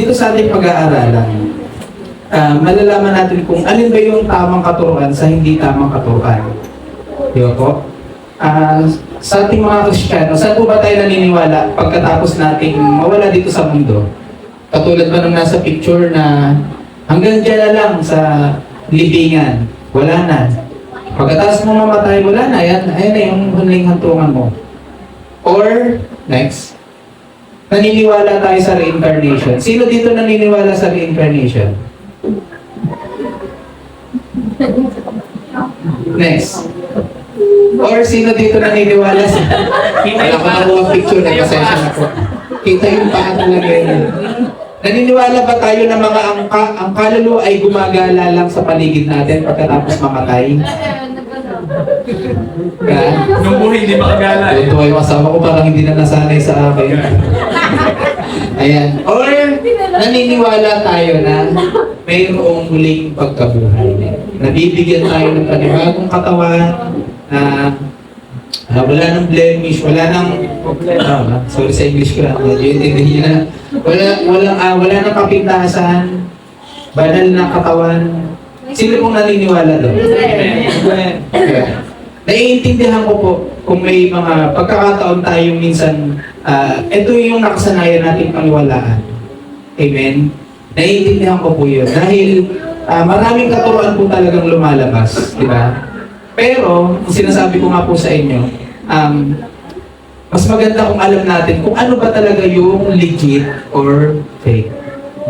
dito sa ating pag-aaralan, malalaman natin kung alin ba yung tamang katuruan sa hindi tamang katuruan. Di ba po? Sa ating mga Kristiyano, saan po ba tayo naniniwala pagkatapos nating mawala dito sa mundo? Katulad ba nung nasa picture na hanggang dyan na lang sa libingan, wala na. Pagkatapos mo mamatay, wala na. Ayan na yung huling hantungan mo. Or, next, naniniwala tayo sa reincarnation. Sino dito naniniwala sa reincarnation? Next. Or sino dito naniniwala sa... Wala ko nakuha picture na pasensya na po. Kita yung paa talaga yun. Naniniwala ba tayo na mga ang kaluluwa ay gumagala lang sa paligid natin pagkatapos mamatay? Nung buhay hindi makagala eh. Ito ay masama ko parang hindi na nasanay sa akin. Ayan. Or naniniwala tayo na mayroong huling pagkabuhay. Nabibigyan tayo ng panibagong katawan na wala nang blemish, wala nang sorry sa English ko lang, medyo intindihin na. Wala nang kapintasan, banal na katawan. Sino pong naniniwala doon? Naiintindihan ko po kung may mga pagkakataon tayo minsan, ito yung nakasanayan natin paniwalaan. Amen? Naiintindihan ko po yun. Dahil maraming katuruan po talagang lumalabas. Di ba? Pero, ang sinasabi ko nga po sa inyo, mas maganda kung alam natin kung ano ba talaga yung legit or fake.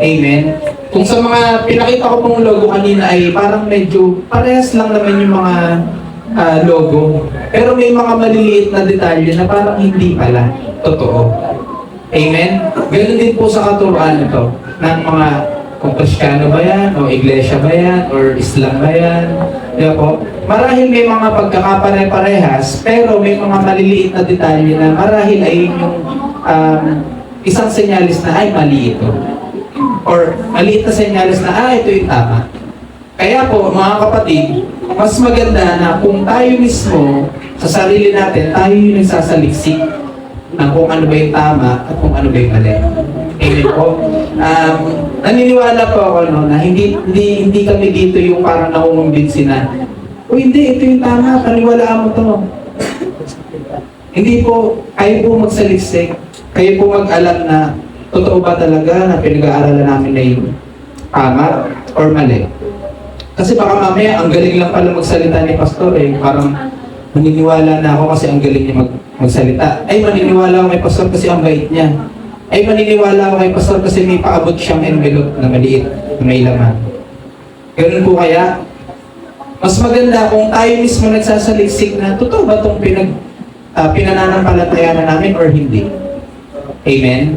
Amen? Kung sa mga pinakita ko pong logo kanina ay parang medyo parehas lang naman yung mga logo. Pero may mga maliliit na detalye na parang hindi pala totoo. Amen? Ganun din po sa katuruan ito ng mga kung Kristiyano ba yan, o Iglesia ba yan, or Islam ba yan. Diba po? Marahil may mga pagkakapare-parehas, pero may mga maliliit na detalye na marahil ay yung isang senyalis na ay mali ito. Or maliit na senyalis na ito yung tama. Kaya po, mga kapatid, mas maganda na kung tayo mismo, sa sarili natin, tayo yung nagsasaliksik ng kung ano ba yung tama at kung ano ba yung mali. Amen po. Naniniwala po ako na hindi kami dito yung parang nakukumbinsi na hindi, ito yung tama, paniwalaan mo to. Hindi po, kayo po magsaliksik, kayo po mag-alam na totoo ba talaga na pinag-aaralan namin na yung tama or mali. Kasi baka mamaya, ang galing lang pala magsalita ni Pastor parang maniniwala na ako kasi ang galing niya magsalita. Ay, maniniwala ako kay Pastor kasi ang bait niya. Ay, maniniwala ako kay Pastor kasi may paabot siyang envelope na maliit, na may laman. Ganun po kaya, mas maganda kung tayo mismo nagsasaliksik na totoo ba itong pinananampalataya na namin or hindi. Amen?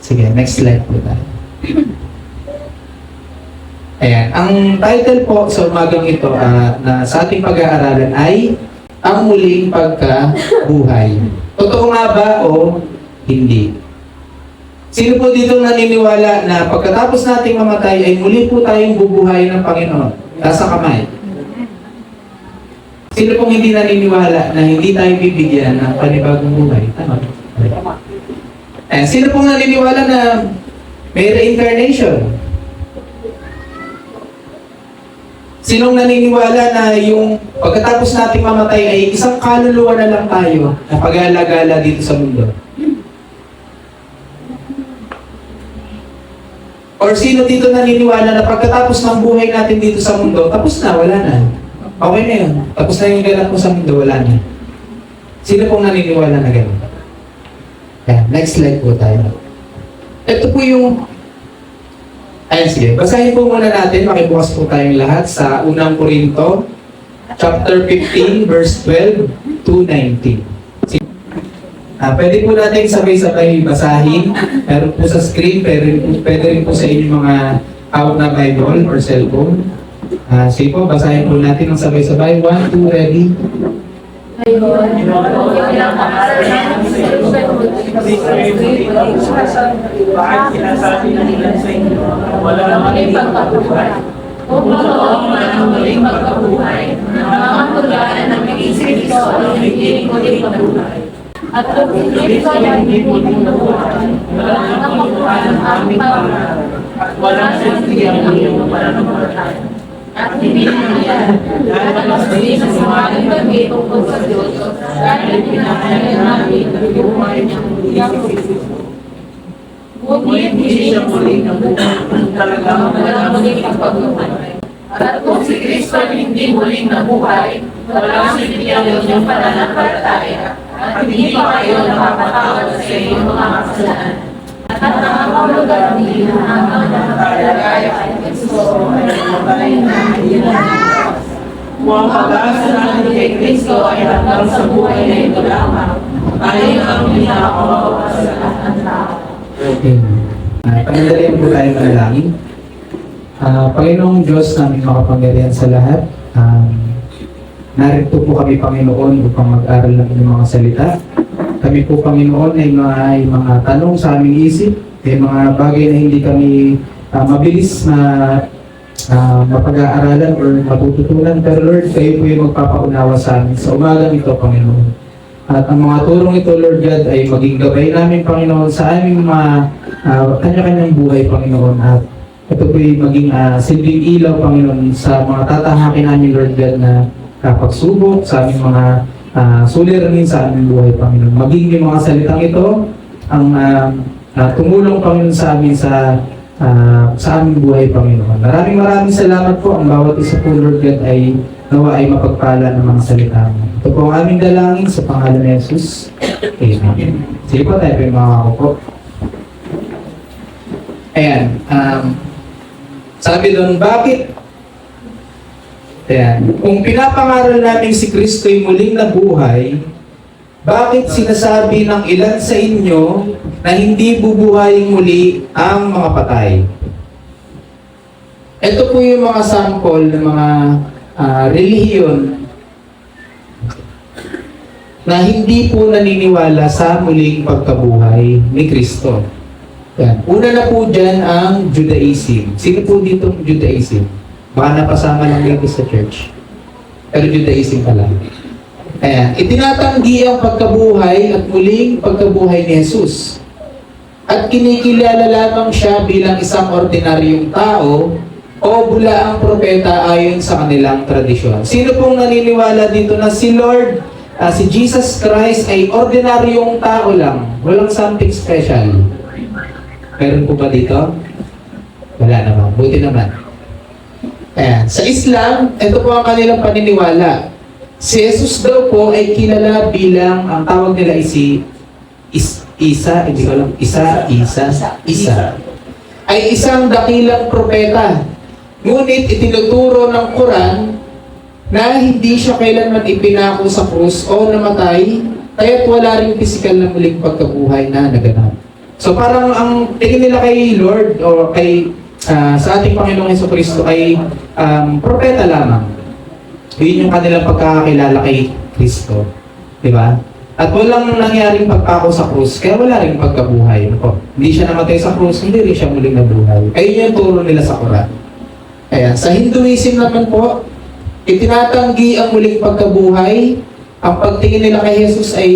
Sige, next slide po tayo. Ayan, ang title po sa umagang ito na sa ating pag-aaralan ay Ang Muling Pagkabuhay. Totoo nga ba o hindi? Sino po dito naniniwala na pagkatapos nating mamatay ay muli po tayong bubuhayin ng Panginoon? Nasa kamay. Sino pong hindi naniniwala na hindi tayo bibigyan ng panibagong buhay? Tama. Sino pong naniniwala na may reincarnation? Sinong naniniwala na yung pagkatapos nating mamatay ay isang kaluluwa na lang tayo na pag-alagala dito sa mundo? Or sino dito naniniwala na pagkatapos ng buhay natin dito sa mundo, tapos na, wala na. Okay na yun. Tapos na yung ganap mo sa mundo, wala na. Sino pong naniniwala na gano'n? Yeah, next slide po tayo. Ito po yung... Ayan, sige. Basahin po muna natin. Makibukas po tayong lahat sa unang Korinto, chapter 15, verse 12 to 19. Pwede po natin sabay-sabay basahin. Meron po sa screen, pwede rin po sa inyong mga hawak na Bible or cellphone. Sige po, basahin po natin ng sabay-sabay. 1, 2, ready? Bakit sinasabi nila sa inyo wala naman yung pagkabuhay? Kung totoo man ang muling pagkabuhay, mga tulanan ng mag-isip ko ang hindi muling pagkabuhay. At kung hindi ko ay hindi muling pagkabuhay, wala nang pagkabuhay walang simple ang iyong pananampalataya. At hindi naman yan. Dahil masasali sa sumaling kami tungkol sa Diyos, dahil pinahalagan namin ang buhay niyang muli si Kristo. Ngunit hindi siya muling nabuhay kung talagang walang muling pagpagpapahay. At kung si Kristo hindi muling nabuhay, walang simple ang iyong pananampalataya, at hindi pa kayo nakapatawad sa iyong mga kasalanan. At nakakahulugan din ang pananampalataya kay Kristo ay namatay na hindi na. Kung ang pag-asa natin kay Kristo ay hanggang sa buhay na ito lamang, tayo ang pinakawawa sa lahat ng tao. Okay. Pagdalian po tayo manalangin. Panginoong Diyos namin makapangyarihan sa lahat, narito po kami, Panginoon, upang mag-aral ng inyong mga salita. Kami po, Panginoon, ay mga tanong sa aming isip, ay mga bagay na hindi kami mabilis na mapag-aaralan or matututunan. Pero Lord, kayo po yung magpapaunawa sa amin sa umagang ito, Panginoon. At ang mga turong ito, Lord God, ay maging gabay namin, Panginoon, sa aming mga kanya-kanyang buhay, Panginoon. At ito po yung maging silbing ilaw, Panginoon, sa mga tatahakin namin, Lord God, na pagsubok sa aming mga suliranin sa aming buhay, Panginoon. Maging yung mga salitang ito ang tumulong, Panginoon, sa amin sa aming buhay, Panginoon. Maraming salamat po. Ang bawat isa po, Lord God, ay nawa ay mapagpala ng mga salita mo. Ito po ang aming dalangin sa pangalan ni Jesus. Amen. Sige po tayo po yung mga po. Ayan. Sabi doon, bakit? Ayan. Kung pinapangaral namin si Kristo'y muling nabuhay, bakit sinasabi ng ilan sa inyo na hindi bubuhayin muli ang mga patay? Ito po yung mga sample ng mga relihiyon na hindi po naniniwala sa muling pagkabuhay ni Kristo. Yan. Una na po dyan ang Judaism. Sino po dito ang Judaism? Baka napasama lang dito sa church. Pero Judaism pala. Ayan. Itinatanggi ang pagkabuhay at muling pagkabuhay ni Jesus. At kinikilala lamang siya bilang isang ordinaryong tao o bulaang propeta ayon sa kanilang tradisyon. Sino pong naniniwala dito na si Lord, si Jesus Christ ay ordinaryong tao lang? Walang something special. Meron po ba dito? Wala naman. Buti naman. Ayan. Sa Islam, ito po ang kanilang paniniwala. Si Jesus daw po ay kilala bilang, ang tawag nila ay si Isa, hindi ko alam, Isa, ay isang dakilang propeta. Ngunit itinuturo ng Quran na hindi siya kailanman ipinako sa krus o namatay, kaya't wala ring pisikal na muling pagkabuhay na naganap. So parang ang tingin nila kay Lord o kay sa ating Panginoong Jesucristo ay propeta lamang. Yun yung kanilang pagkakakilala kay Kristo. Diba? At walang nangyaring pagpako sa krus, kaya wala ring pagkabuhay. Hindi siya namatay sa krus, hindi rin siya muling nabuhay. Ayun yung turo nila sa Quran. Kaya sa Hinduism naman po, itinatanggi ang muling pagkabuhay. Ang pagtingin nila kay Jesus ay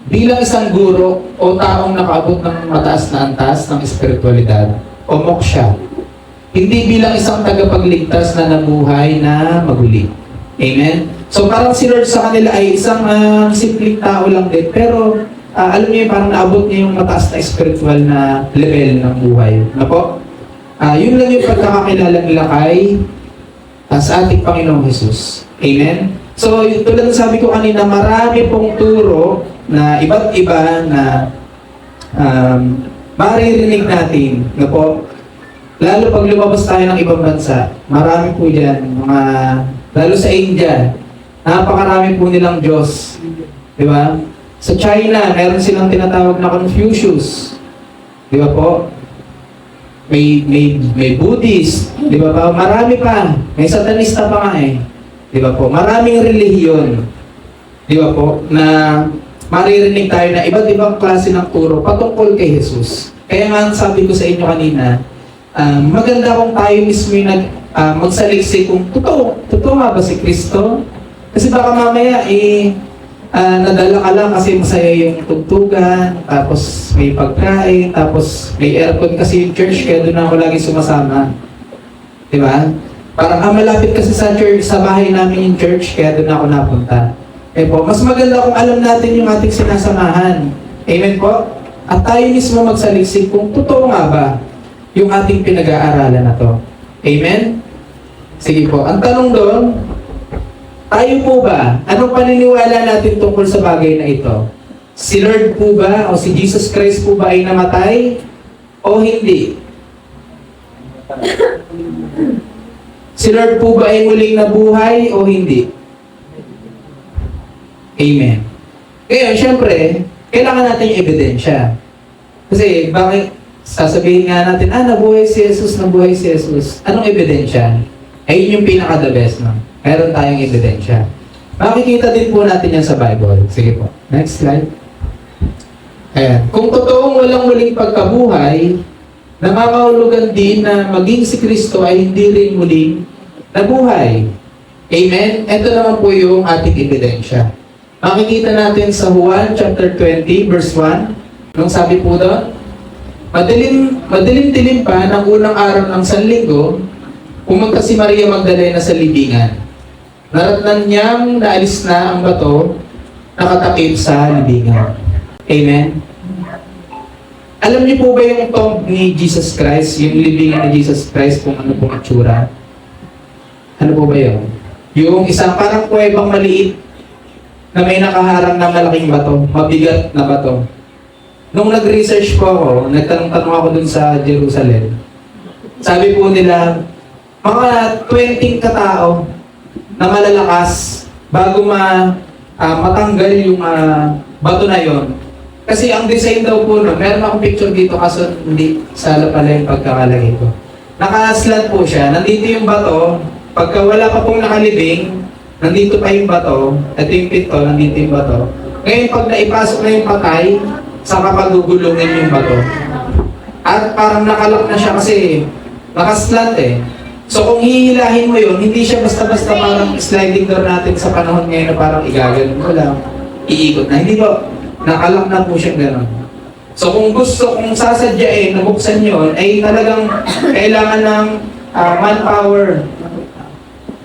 bilang isang guro o taong nakaabot ng mataas na antas ng espiritualidad o moksha. Hindi bilang isang tagapagligtas na nabuhay na maguli. Amen? So parang si Lord sa kanila ay isang simpleng tao lang din. Pero alam niyo parang naabot niya yung mataas na spiritual na level ng buhay. Ano po? Yun lang yung pagkakakilala nila kay sa ating Panginoong Jesus. Amen? So tulad ng sabi ko kanina, marami pong turo na iba't iba na maririnig natin. Ano po? Lalo pag lumabas tayo ng ibang bansa, marami po dyan, lalo sa India, napakarami po nilang Diyos. Di ba? Sa China, meron silang tinatawag na Confucius. Di ba po? May Buddhist. Di ba pa? Marami pa. May Satanista pa nga eh. Di ba po? Maraming relihiyon. Di ba po? Na maririnig tayo na iba't ibang klase ng turo patungkol kay Jesus. Kaya nga sabi ko sa inyo kanina, maganda kung tayo mismo yung magsaliksik kung totoo nga ba si Kristo? Kasi baka mamaya nadala ka lang kasi masaya yung tugtugan, tapos may pagkain, tapos may aircon kasi yung church, kaya doon ako lagi sumasama. Di ba? Parang malapit kasi sa church, sa bahay namin yung church, kaya doon ako napunta. Eh po, mas maganda kung alam natin yung ating sinasamahan. Amen po? At tayo mismo magsaliksik kung totoo nga ba yung ating pinag-aaralan na to. Amen? Sige po. Ang tanong doon, tayo po ba, anong paniniwala natin tungkol sa bagay na ito? Si Lord po ba o si Jesus Christ po ba ay namatay o hindi? Si Lord po ba ay muling nabuhay o hindi? Amen. Ngayon, syempre, kailangan natin yung ebidensya. Kasi, bakit sasabihin nga natin, nabuhay si Jesus, nabuhay si Jesus. Anong ebidensya? Ayun yung pinaka-the best, no? Meron tayong ebidensya. Makikita din po natin yan sa Bible. Sige po. Next slide. Ayan. Kung totoong walang muling pagkabuhay, nangangahulugan din na maging si Kristo ay hindi rin muling nabuhay. Amen? Ito naman po yung ating ebidensya. Makikita natin sa Juan chapter 20 verse 1. Nung sabi po doon, madilim-dilim pa ng unang araw ng Sanlinggo, pumunta si Maria Magdalena sa libingan. Naratnan niyang naalis na ang bato nakatakip sa libingan. Amen? Alam niyo po ba yung tomb ni Jesus Christ, yung libingan ni Jesus Christ, kung ano pong itsura? Ano po ba yun? Yung isang parang kuwebang maliit na may nakaharang na malaking bato, mabigat na bato. Nung nag-research po ako, nagtanong-tanong ako dun sa Jerusalem, sabi po nila, mga 20 katao na malalakas bago matanggal yung bato na yon. Kasi ang design daw po nun, meron akong picture dito kaso hindi sala pala yung pagkakalagay ko. Naka-slant po siya, nandito yung bato, pagka wala pa pong nakalibing, nandito pa yung bato, ito yung pinto, nandito yung bato. Ngayon pag naipasok na yung patay, saka pagugulungin yung bato. At parang nakalak na siya kasi nakaslant eh. So kung hihilahin mo yun, hindi siya basta-basta parang sliding door natin sa panahon ngayon na parang igaganon mo lang, iikot na. Hindi po, nakalak na po siya gano'n. So kung gusto, kung sasadyain, nabuksan yun, ay talagang kailangan ng manpower.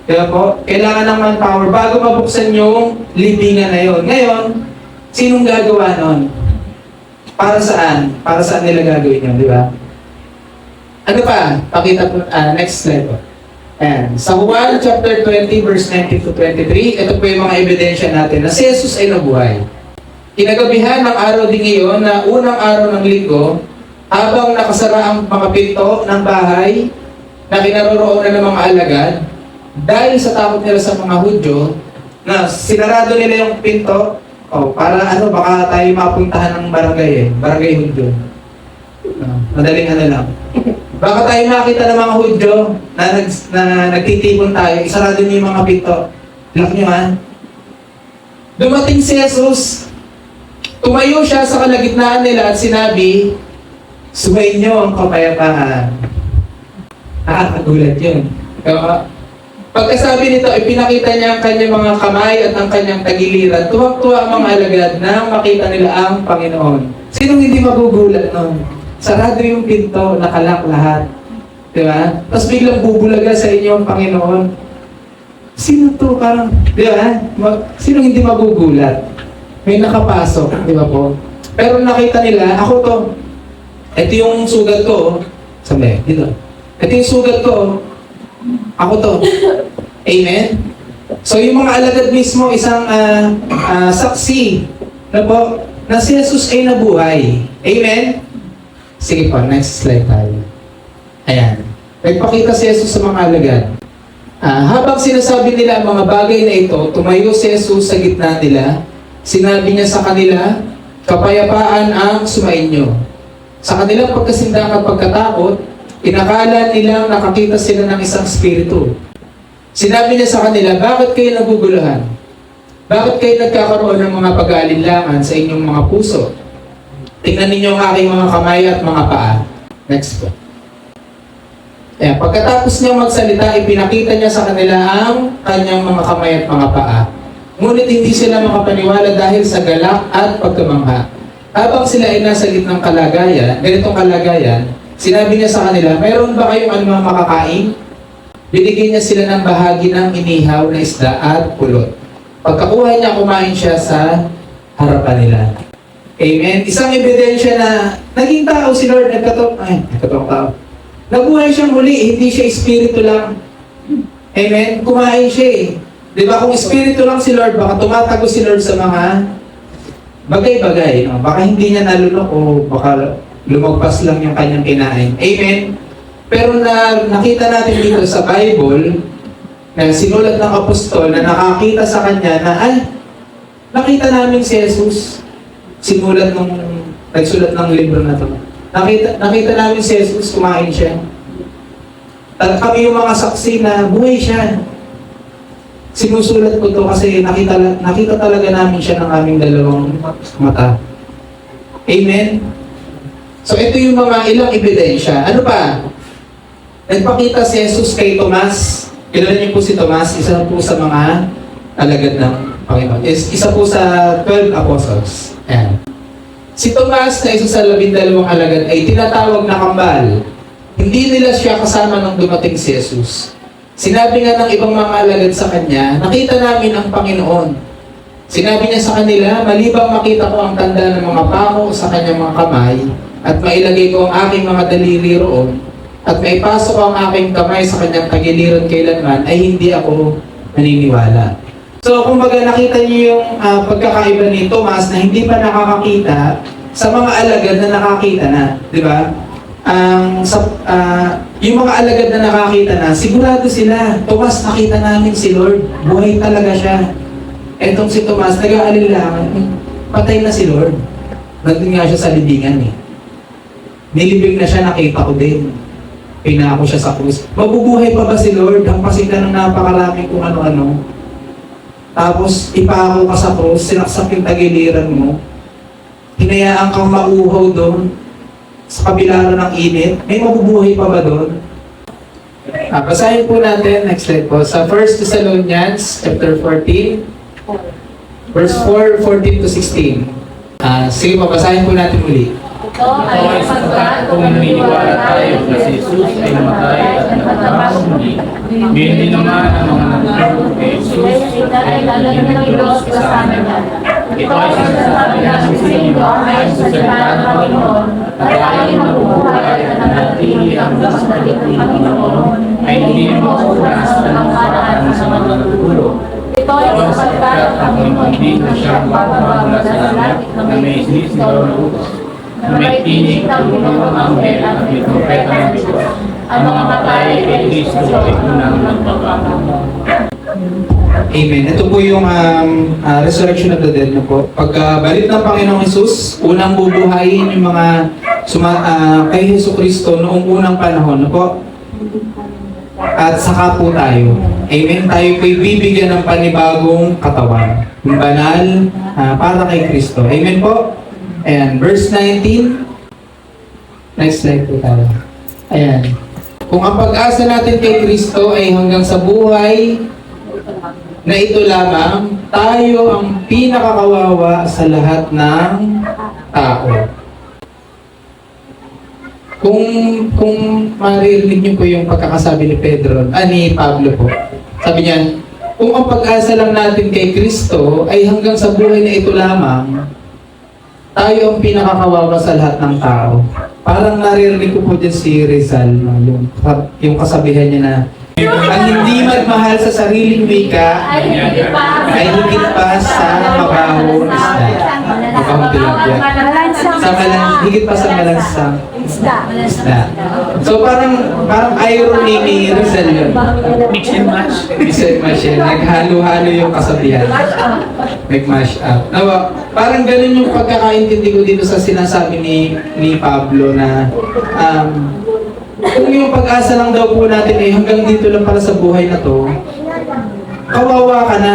Kaya po, kailangan ng manpower bago mabuksan yung libingan na yun. Ngayon, sinong gagawa nun? Para saan? Para saan nila gagawin yun, di ba? Ano pa? Pakita po, next slide po. Ayan. Sa Juan chapter 20 verse 19 to 23, ito po yung mga ebidensya natin na si Jesus ay nabuhay. Kinagabihan ng araw din ngayon na unang araw ng linggo, habang nakasara ang mga pinto ng bahay na kinaroroonan ng mga alagad, dahil sa takot nila sa mga Hudyo, na sinarado nila yung pinto, para baka tayo mapuntahan ng barangay barangay Hudyo. Madaling lang. Baka tayo makita ng mga Hudyo na nagtitipon tayo, isarado niyo yung mga pinto. Alam niyo dumating si Jesus, tumayo siya sa kalagitnaan nila at sinabi, sumayin niyo ang kapayapaan. Nakakagulat yun. Pagkasabi nito, ipinakita niya ang kanyang mga kamay at ang kanyang tagiliran. Tuwag-tuwa ang mga alagad na makita nila ang Panginoon. Sinong hindi magugulat nun? Sarado yung pinto, nakalak lahat. Diba? Tapos biglang bubulaga sa inyo ang Panginoon. Sino to? Parang, diba? Sinong hindi magugulat? May nakapasok, di ba po? Pero nakita nila, ako to. Ito yung sugat ko. Sabi, dito. Ito yung sugat ko. Ako to. Amen? So yung mga alagad mismo, isang saksi na po, na si Jesus ay nabuhay. Amen? Sige po, next slide tayo. Ayan. Nagpakita si Jesus sa mga alagad. Habang sinasabi nila ang mga bagay na ito, tumayo si Jesus sa gitna nila. Sinabi niya sa kanila, kapayapaan ang sumainyo. Sa kanilang pagkasindang at pagkatakot, inakala nilang nakakita sila ng isang spirito. Sinabi niya sa kanila, bakit kayo naguguluhan? Bakit kayo nagkakaroon ng mga pag-aalinlangan sa inyong mga puso? Tingnan ninyo ang aking mga kamay at mga paa. Next po. Ayan, pagkatapos niya magsalita, ipinakita niya sa kanila ang kanyang mga kamay at mga paa. Ngunit hindi sila makapaniwala dahil sa galak at pagkamangha. Habang sila ay nasa gitnang kalagayan, ganitong kalagayan, sinabi niya sa kanila, mayroon ba kayong anumang makakain? Binigyan niya sila ng bahagi ng inihaw na isda at pulot. Pagkakuha niya, kumain siya sa harapan nila. Amen. Isang ebidensya na naging tao si Lord, nagkatong tao. Nabuhay siyang muli, hindi siya espiritu lang. Amen. Kumain siya eh. Di ba kung espiritu lang si Lord, baka tumatago si Lord sa mga bagay-bagay. No? Baka hindi niya nalunok o baka lumagpas lang yung kanyang kinain. Amen. Pero nakita natin dito sa Bible, na sinulat ng apostol na nakakita sa kanya na, nakita namin si Jesus. Nagsulat ng libro na to. Nakita namin si Jesus, kumain siya. At kami yung mga saksi na buhay siya. Sinusulat ko to kasi nakita talaga namin siya ng aming dalawang mata. Amen? So ito yung mga ilang ebidensya. Ano pa? Nagpakita si Jesus kay Tomas. Kilala niyo po si Tomas, isa po sa mga alagad ng Panginoon. Isa po sa 12 apostles. Ayan. Si Tomas na isa sa 12 alagad ay tinatawag na kambal. Hindi nila siya kasama nung dumating si Jesus. Sinabi nga ng ibang mga alagad sa kanya, nakita namin ang Panginoon. Sinabi niya sa kanila, malibang makita ko ang tanda ng mga pako sa kanyang mga kamay, at mailagay ko ang aking mga daliri roon, at maipasok ko ang aking kamay sa kanyang tagiliran kailanman, ay hindi ako naniniwala. So, kumbaga nakita niyo yung pagkakaiba ni Tomas na hindi pa nakakakita sa mga alagad na nakakita na, di ba? Yung mga alagad na nakakita na, sigurado sila, Tomas, nakita namin si Lord, buhay talaga siya. Etong si Tomas, nag-aalilangan, patay na si Lord. Nandun nga siya sa libingan eh. Nilibing na siya, nakita ko din. Pinako siya sa krus. Mabubuhay pa ba si Lord? Hampasin ka ng napakarami kung ano-ano. Tapos, ipako ka sa krus, sinaksak yung tagiliran mo. Hinayaan kang mauhaw doon sa kabilaran ng init. May mabubuhay pa ba doon? Basahin po natin, next slide po, sa 1 Thessalonians chapter 14, verse 4, 14 to 16. Sige po, basahin po natin muli. Ito ay pagkat kung naniniwala tayo na si Jesus ay namatay at nagkatapos muli. Ngayon din naman ang mga nagtuturo kay Jesus ay lalagyan ng Diyos kasama niya. Ito ay sinasabi na ng Sinyo ay sa salita ng Panginoon at tayo mabubuhay at nanatili ang dasalit ng Panginoon ay hindi mauulas ng paraan sa mga nagtuturo. Ito ay sapagkat ang hindi na siya magpapagala sa langit na may sinisigaw na utos, na may tinig ng mga anghel at may trompeta ng Diyos. Ang mga matay kay Kristo ay unang magbabago. Amen. Ito po yung resurrection of the dead na po. Pagkabalik ng Panginoong Jesus, unang bubuhayin yung mga kay Hesus Kristo noong unang panahon na po. At saka po tayo. Amen. Tayo po'y bibigyan ng panibagong katawan. Yung banal para kay Kristo. Amen po. Ayan. Verse 19. Next slide po tayo. Ayan. Kung ang pag-asa natin kay Kristo ay hanggang sa buhay na ito lamang, tayo ang pinakakawawa sa lahat ng tao. Kung maririnig niyo po yung pagkakasabi ni ni Pablo po. Sabi niya, kung ang pag-asa lang natin kay Kristo ay hanggang sa buhay na ito lamang, tayo ang pinakakawawa sa lahat ng tao. Parang naririnig ko po dyan si Rizal, yung kasabihan niya na, ang hindi magmahal sa sariling wika ay higit pa sa mabaho na isda. Mabahong tilapia. Higit pa sa malansang isda. So parang irony ni Rizal yun. Mix and match. Mix and match yun. Naghalo-halo yung kasabihan. Nag-mash up. Parang ganun yung pagkakaintindi ko dito sa sinasabi ni Pablo na kung yung pag-asa lang daw po natin ay hanggang dito lang para sa buhay na to, kawawa ka na.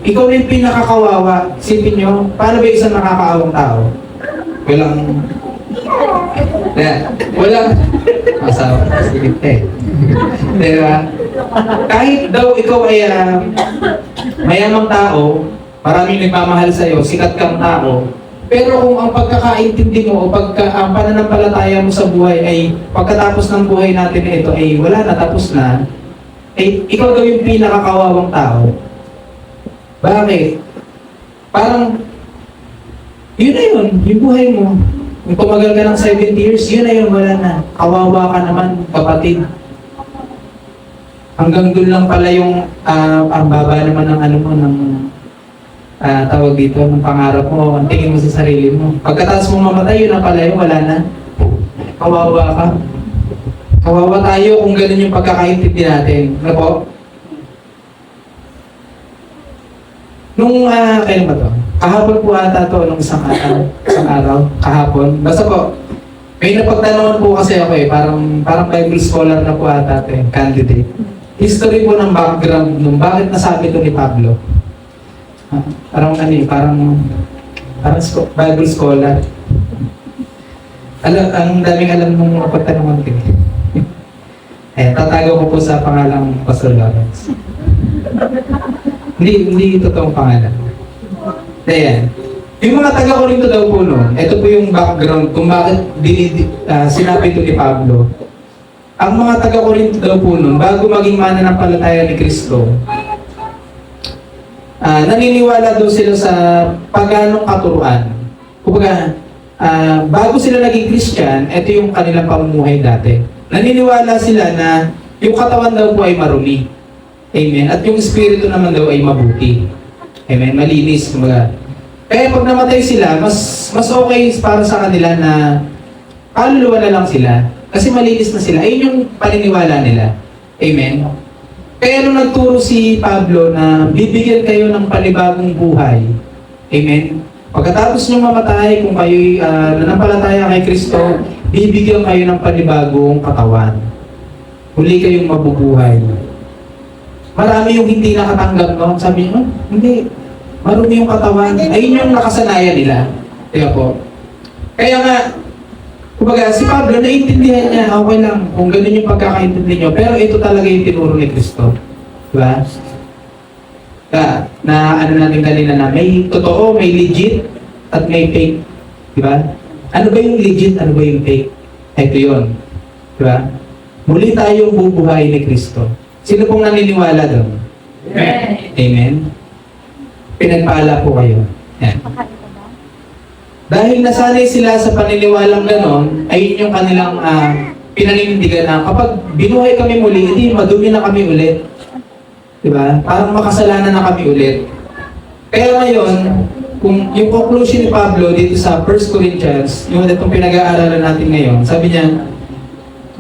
Ikaw na yung pinakakawawa. Isipin nyo, paano ba isang nakakaawang tao? Walang asawa. Sige, diba? Kahit daw ikaw ay mayamang tao, maraming nagmamahal sa'yo, sikat kang tao, pero kung ang pagkakaintindi mo o ang pananampalataya mo sa buhay ay pagkatapos ng buhay natin na ito ay wala na, tapos na, ay ikaw daw yung pinakakawawang tao. Bakit? Parang, yun na yun, yung buhay mo. Kung tumagal ka ng 70 years, yun na yun, wala na. Kawawa ka naman, kapatid. Hanggang doon lang pala yung, ang baba naman ng ano mo, ng tawag dito, ng pangarap mo, ang tingin mo sa sarili mo. Pagkatapos mo mamatay, yun na pala yun, wala na. Kawawa ka. Kawawa tayo kung ganun yung pagkakaintindi natin. Ano po? Nung, kailan ba to? Kahapon po ata to, nung isang araw, kahapon. Basta po, may napagtanungan po kasi ako parang Bible scholar na po ata ito, candidate. History po ng background nung bakit nasabi ito ni Pablo. Parang Bible scholar. Ang daming alam nung napagtanungan ko. Tatago ko po sa pangalang Pastor Lawrence. Hindi totoong pangalan. Ayan. Yung mga taga-Korinto daw po noon, ito po yung background kung bakit sinabi ito ni Pablo. Ang mga taga-Korinto daw po noon, bago maging mananampalataya ni Kristo, naniniwala daw sila sa paganong katuruan. Kumbaga, bago sila naging Christian, ito yung kanilang pamumuhay dati. Naniniwala sila na yung katawan daw po ay marumi. Amen. At yung espiritu naman daw ay mabuti. Amen. Malinis. Kumbaga. Kaya pag namatay sila, mas okay para sa kanila na kaluluwa na lang sila. Kasi malinis na sila. Ayun yung paniniwala nila. Amen. Kaya nung nagturo si Pablo na bibigyan kayo ng panibagong buhay. Amen. Pagkatapos nyo mamatay, kung kayo'y nanampalataya kay Kristo, bibigyan kayo ng panibagong katawan. Huli kayong mabubuhay. Marami yung hindi nakatanggap noon. Sabi nyo, hindi. Marumi yung katawan. Ayun yung nakasanayan nila. Kaya po. Kaya nga, kumbaga, si Pablo, naiintindihan niya, okay lang, kung ganun yung pagkakaintindi nyo, pero ito talaga yung tinuro ni Kristo. Diba? Na ano natin kanina na may totoo, may legit, at may fake. Diba? Ano ba yung legit, ano ba yung fake? Ito yun. Diba? Muli tayong bubuhay ni Kristo. Sino pong naniniwala doon? Amen. Amen? Pinagpala po kayo. Yan. Dahil nasanay sila sa paniniwalang ganon, ayun yung kanilang pinaninindigan na kapag binuhay kami muli, hindi madumi na kami ulit. Diba? Parang makasalanan na kami ulit. Kaya ngayon, kung yung conclusion ni Pablo dito sa 1 Corinthians, yung itong pinag-aaralan natin ngayon, sabi niya,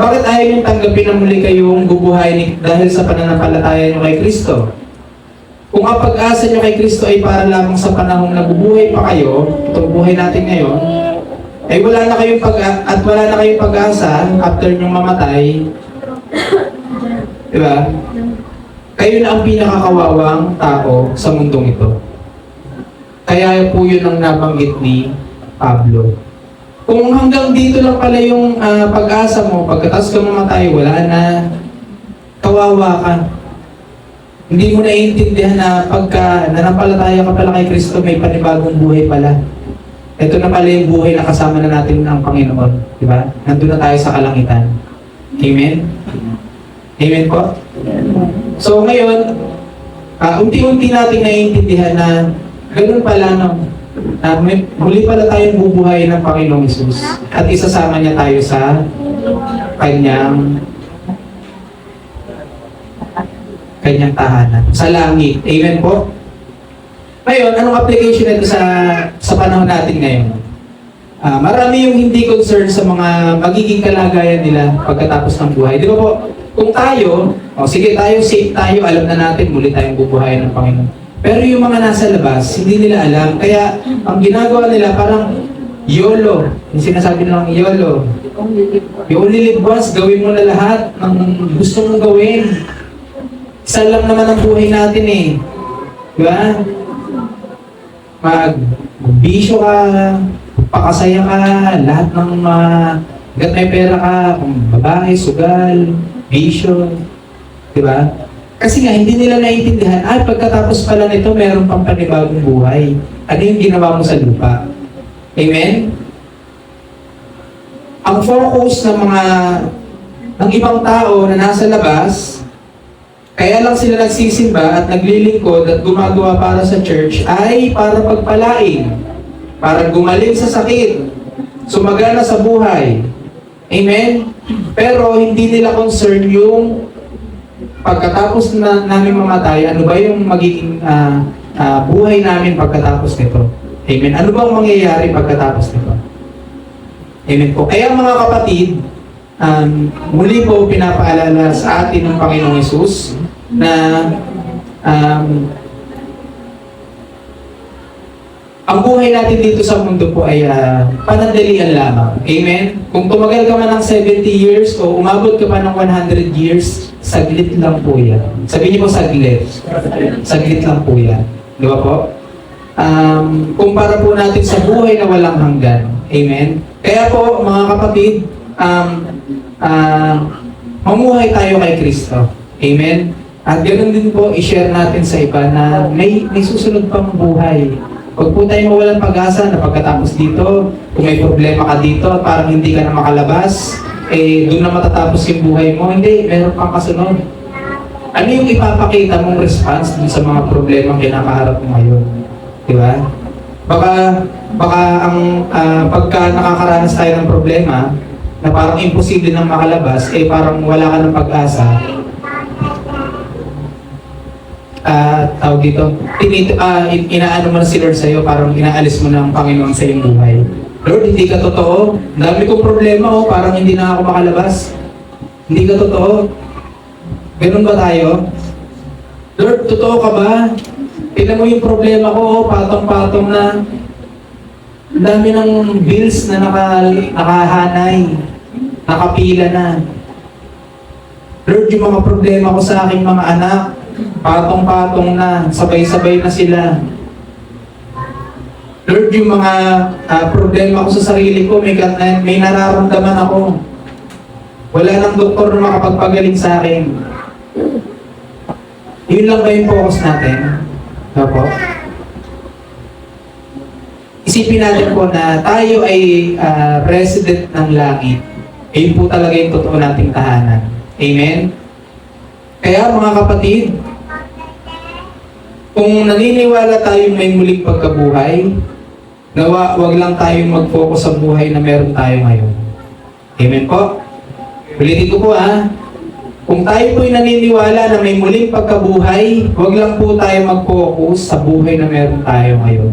bakit ayaw niyong tanggapin na muli kayong bubuhay dahil sa pananampalataya niyo kay Kristo? Kung ang pag-asa niyo kay Kristo ay para lamang sa panahong nabubuhay pa kayo, itong buhay natin ngayon, ay wala na kayong pag-asa after niyong mamatay. Diba? Kayo na ang pinakakawawang tao sa mundong ito. Kaya po yun ang nabanggit ni Pablo. Kung hanggang dito lang pala yung pag-asa mo, pagkatapos ka mamatay, wala na, kawawa ka. Hindi mo naiintindihan na pagka nanampalataya ka pala kay Kristo, may panibagong buhay pala. Ito na pala yung buhay na kasama na natin ng Panginoon. Di ba? Nandun na tayo sa kalangitan. Amen? Amen po? So ngayon, unti-unti natin naiintindihan na ganun pala, no? Muli pala tayong bubuhay ng Panginoong Hesus at isasama niya tayo sa kanyang tahanan, sa langit. Amen po? Ngayon, anong application nito sa panahon natin ngayon? Marami yung hindi concerned sa mga magiging kalagayan nila pagkatapos ng buhay. Di ba po? Kung tayo, sige tayo, safe tayo, alam na natin, muli tayong bubuhayan ng Panginoon. Pero yung mga nasa labas, hindi nila alam. Kaya, ang ginagawa nila parang YOLO. Yung sinasabi nilang YOLO. You only live once, gawin mo na lahat ng gusto mong gawin. Isa lang naman ang buhay natin eh. Diba? Mag-bisyo ka, pakasaya ka, lahat ng may pera ka, kung babae, sugal, bisyo. Diba? Kasi nga, hindi nila naiintindihan, pagkatapos pala nito, meron pang panibagong buhay. Ano yung ginawa mo sa lupa? Amen? Ang focus ng ibang tao na nasa labas, kaya lang sila nagsisimba at naglilingkod at gumagawa para sa church ay para pagpalain, para gumaling sa sakit, sumagana sa buhay. Amen? Pero hindi nila concern yung pagkatapos namin mamatay, ano ba yung magiging buhay namin pagkatapos nito? Amen? Ano bang mangyayari pagkatapos nito? Amen po. Kaya mga kapatid, muli po pinapaalala sa atin ng Panginoong Hesus na ang buhay natin dito sa mundo po ay panandalian lamang. Amen? Kung tumagal ka man ng 70 years o umabot ka pa ng 100 years, saglit lang po yan. Sabihin niyo po saglit. Saglit lang po yan. Di ba po? Kumpara po natin sa buhay na walang hanggan. Amen? Kaya po, mga kapatid, mamuhay tayo kay Kristo. Amen? At ganoon din po, i-share natin sa iba na may susunod pang buhay. Huwag po tayo mawalan pag-asa na pagkatapos dito, kung may problema ka dito, parang hindi ka na makalabas, doon na matatapos yung buhay mo. Hindi, meron pang kasunod. Ano yung ipapakita mong response dun sa mga problema kinakaharap mo ngayon? Di ba? Baka ang pagka nakakaranas tayo ng problema, na parang imposible nang makalabas, parang wala ka ng pag-asa. Tawag dito, inaano mo na si Lord sa'yo, parang inaalis mo ng Panginoon sa iyong buhay. Lord, hindi ka totoo. Dami kong problema, parang hindi na ako makalabas. Hindi ka totoo. Ganun ba tayo? Lord, totoo ka ba? Tignan mo yung problema ko, patong-patong na. Ang dami ng bills na nakahanay, nakapila na. Lord, yung mga problema ko sa aking mga anak, patong-patong na, sabay-sabay na sila. Lord, yung mga problema ko sa sarili ko, may nararamdaman ako. Wala nang doktor na makapagpagaling sa akin. Yun lang ba yung focus natin? Opo. Isipin natin po na tayo ay resident ng langit. Yun po talaga yung totoo nating tahanan. Amen? Kaya mga kapatid, kung naniniwala tayong may muling pagkabuhay, nawa wag lang tayong mag-focus sa buhay na meron tayo ngayon. Amen po? Ulitin ko po kung tayo po'y naniniwala na may muling pagkabuhay, wag lang po tayo mag-focus sa buhay na meron tayo ngayon.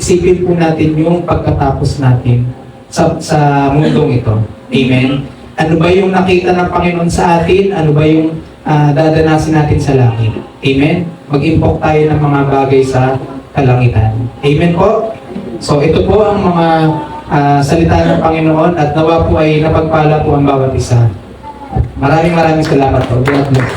Isipin po natin yung pagkatapos natin sa mundong ito. Amen? Ano ba yung nakita ng Panginoon sa atin? Ano ba yung dadanasin natin sa langit? Amen? Mag-impok tayo ng mga bagay sa kalangitan. Amen po? So ito po ang mga salita ng Panginoon at nawa po ay napagpala po ang bawat isa. Maraming salamat po. God bless.